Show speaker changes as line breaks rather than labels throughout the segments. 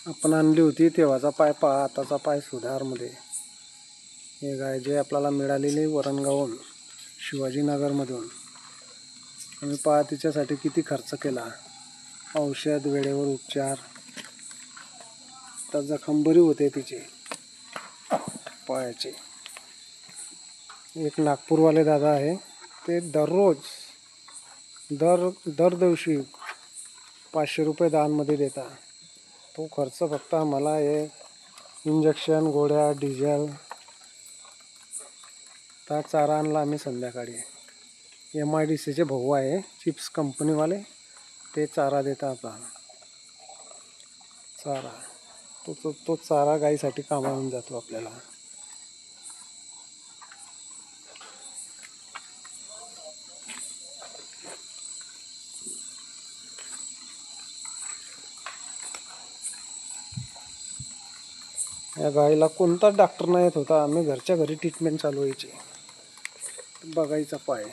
आपण आणली होती तेव्हाचा पाय पहा, आताचा पाय सुधारमध्ये. हे गाय जे आपल्याला मिळालेली वरणगावहून, शिवाजीनगरमधून. आम्ही पहा तिच्यासाठी किती खर्च केला. औषध, वेळेवर उपचार. तर जखम बरी होते तिची पायाची. एक नागपूरवाले दादा आहे, ते दररोज दर दिवशी 500 रुपये दानमध्ये देतात. तो खर्च फक्त आम्हाला हे इंजेक्शन, गोळ्या, डिझेल. तर चारा आणला आम्ही संध्याकाळी. MIDCचे भाऊ आहे, चिप्स कंपनीवाले, ते चारा देतात आपल्याला. चारा तो चारा गाईसाठी कामाला येऊन जातो आपल्याला. या गाईला कोणताच डॉक्टर नाही येत होता. आम्ही घरच्या घरी ट्रीटमेंट चालू व्हायची. बघायचा पाय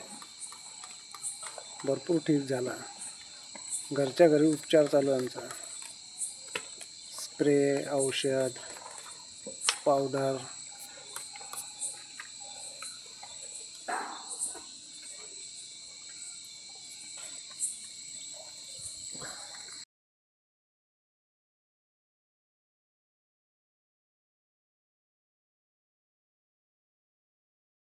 भरपूर ठीक झाला. घरच्या घरी उपचार चालू आहे आमचा. स्प्रे, औषध, पावडर.